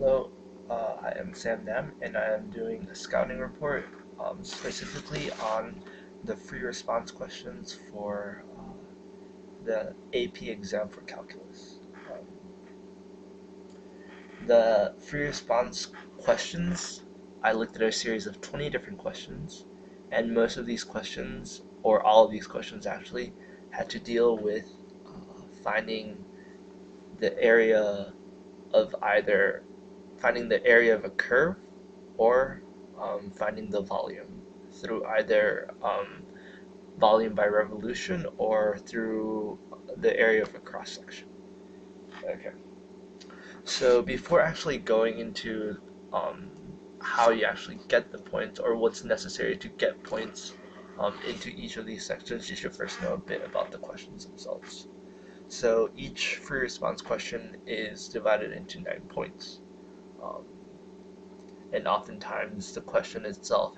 Hello, I am Sam Nam, and I am doing a scouting report specifically on the free response questions for the AP exam for calculus. The free response questions, I looked at a series of 20 different questions, and most of these questions, or all of these questions actually, had to deal with finding the area of either finding the area of a curve or finding the volume through either volume by revolution or through the area of a cross section. Okay, so before actually going into um, how you actually get the points or what's necessary to get points into each of these sections, you should first know a bit about the questions themselves. So each free response question is divided into 9 points. Um, and oftentimes the question itself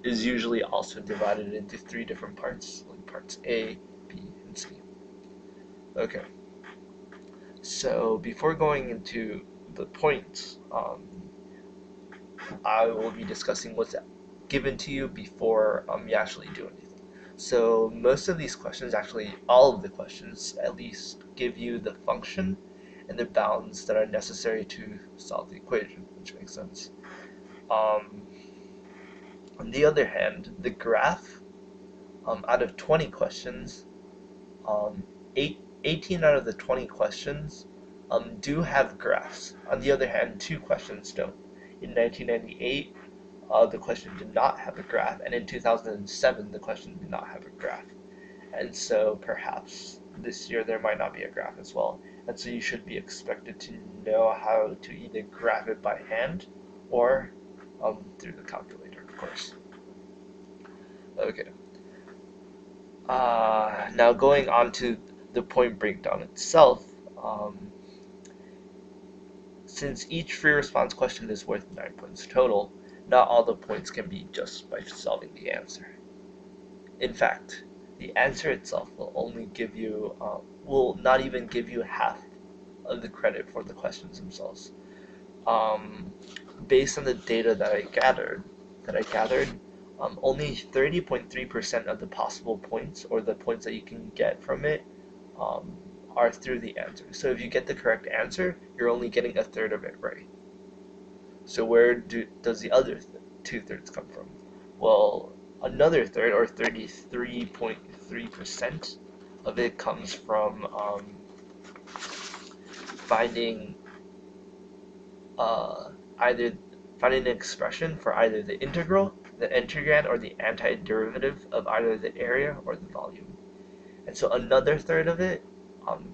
is usually also divided into three different parts, like parts A, B, and C. Okay, so before going into the points, I will be discussing what's given to you before you actually do anything. So most of these questions, actually all of the questions at least, give you the function and the bounds that are necessary to solve the equation, which makes sense. Um, on the other hand, the graph, out of 20 questions, um, 18 out of the 20 questions do have graphs. On the other hand, 2 questions don't. In 1998, the question did not have a graph, and in 2007, the question did not have a graph. And so perhaps this year there might not be a graph as well. And so you should be expected to know how to either graph it by hand or through the calculator, of course. Okay. Now going on to the point breakdown itself, um, since each free response question is worth 9 points total, not all the points can be just by solving the answer. In fact, the answer itself will not even give you half of the credit for the questions themselves. Um, Based on the data that I gathered, only 30.3% of the possible points, or the points that you can get from it, um, are through the answer. So if you get the correct answer, you're only getting a third of it right. So does the other 2/3 come from? Well, another third, or 33.3% of it, comes from finding uh, either finding an expression for either the integral, the integrand, or the antiderivative of either the area or the volume. And so another third of it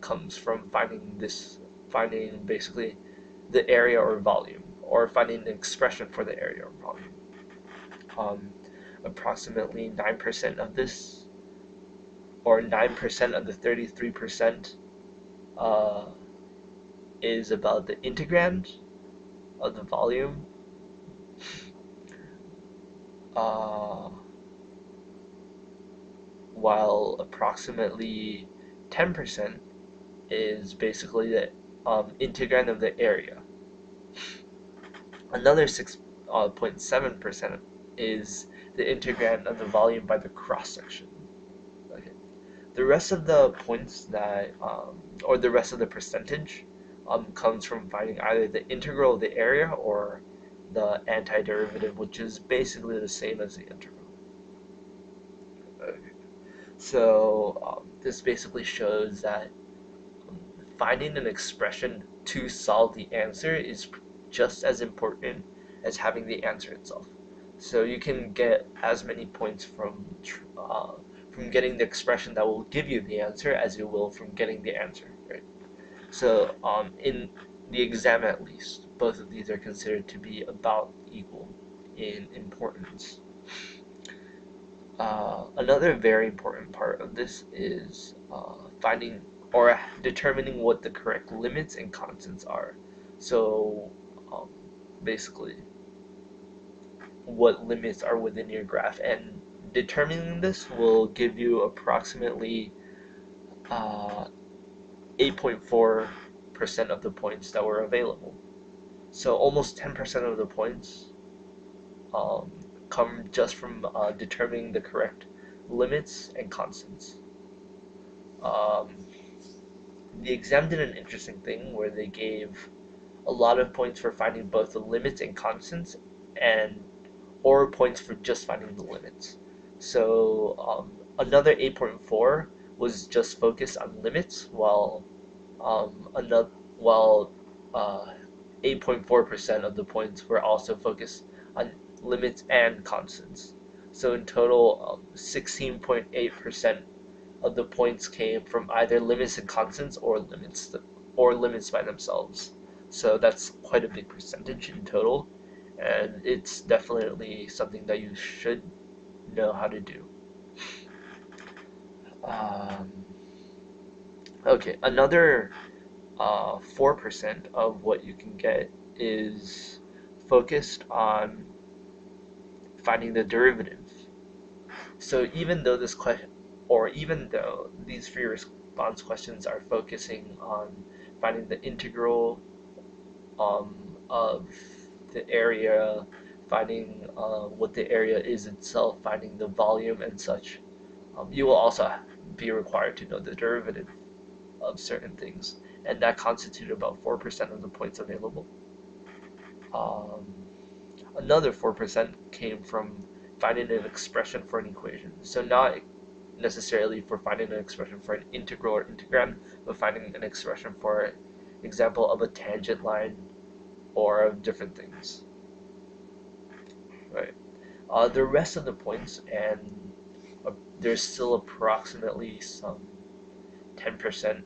comes from finding basically the area or volume, or finding an expression for the area or volume. Um, Approximately 9% of this, or 9% of the 33%, uh, is about the integrand of the volume, uh, while approximately 10% is basically the integrand of the area. Another 6.7% is the integrand of the volume by the cross section. Okay. The rest of the points or the rest of the percentage, comes from finding either the integral of the area or the antiderivative, which is basically the same as the integral. Okay. So this basically shows that finding an expression to solve the answer is just as important as having the answer itself. So you can get as many points from getting the expression that will give you the answer as you will from getting the answer, right? So in the exam at least, both of these are considered to be about equal in importance. Another very important part of this is finding or determining what the correct limits and constants are. So, um, basically, what limits are within your graph, and determining this will give you approximately uh, 8.4 of the points that were available. So almost 10% of the points um, come just from determining the correct limits and constants. Um, the exam did an interesting thing where they gave a lot of points for finding both the limits and constants, and or points for just finding the limits. So another 8.4 was just focused on limits, while another while 8.4% of the points were also focused on limits and constants. So in total, 16.8% of the points came from either limits and constants or limits by themselves. So that's quite a big percentage in total, and it's definitely something that you should know how to do. Um, okay, another 4% of what you can get is focused on finding the derivative. So even though these free response questions are focusing on finding the integral of the area, finding what the area is itself, finding the volume and such, you will also be required to know the derivative of certain things, and that constituted about 4% of the points available. Um, Another 4% came from finding an expression for an equation. So not necessarily for finding an expression for an integral or integrand, but finding an expression for example of a tangent line or of different things. Right. The rest of the points, and there's still approximately some 10%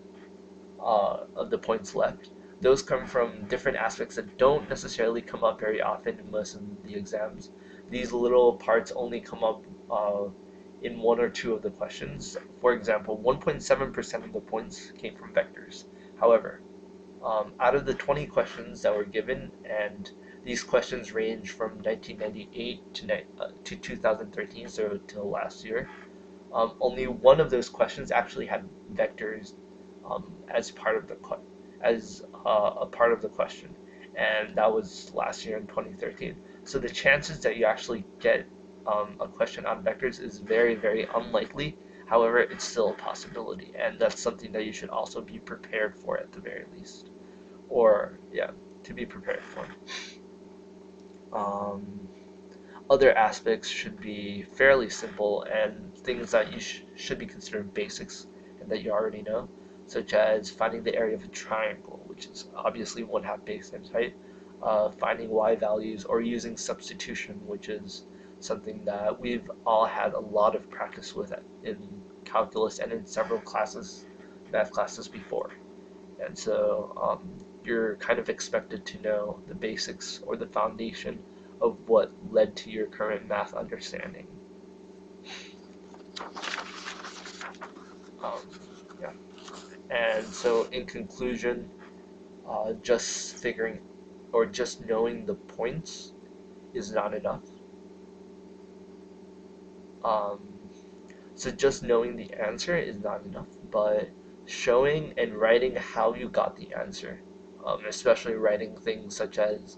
of the points left. Those come from different aspects that don't necessarily come up very often in most of the exams. These little parts only come up in one or two of the questions. For example, 1.7% of the points came from vectors. However, out of the 20 questions that were given, and these questions range from 1998 to 2013, so till last year, only one of those questions actually had vectors as part of a part of the question, and that was last year in 2013. So the chances that you actually get a question on vectors is very, very unlikely. However, it's still a possibility, and that's something that you should also be prepared for at the very least, or yeah, to be prepared for. Um, Other aspects should be fairly simple and things that you should be considered basics and that you already know, such as finding the area of a triangle, which is obviously 1/2 base times height, finding y values, or using substitution, which is something that we've all had a lot of practice with in calculus and in several math classes before. And so you're kind of expected to know the basics or the foundation of what led to your current math understanding. Um, yeah. And so in conclusion, just figuring or just knowing the points is not enough. Um, so just knowing the answer is not enough, but showing and writing how you got the answer, especially writing things such as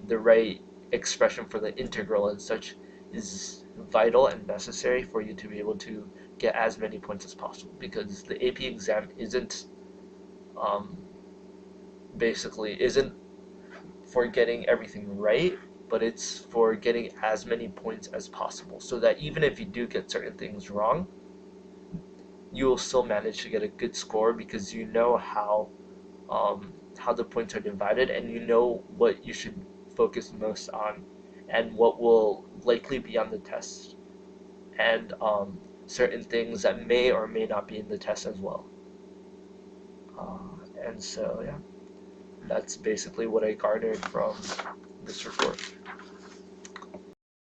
the right expression for the integral and such, is vital and necessary for you to be able to get as many points as possible, because the AP exam um, isn't for getting everything right, but it's for getting as many points as possible, so that even if you do get certain things wrong, you will still manage to get a good score, because you know how the points are divided, and you know what you should focus most on, and what will likely be on the test, and certain things that may or may not be in the test as well. And so, yeah, that's basically what I garnered from this report.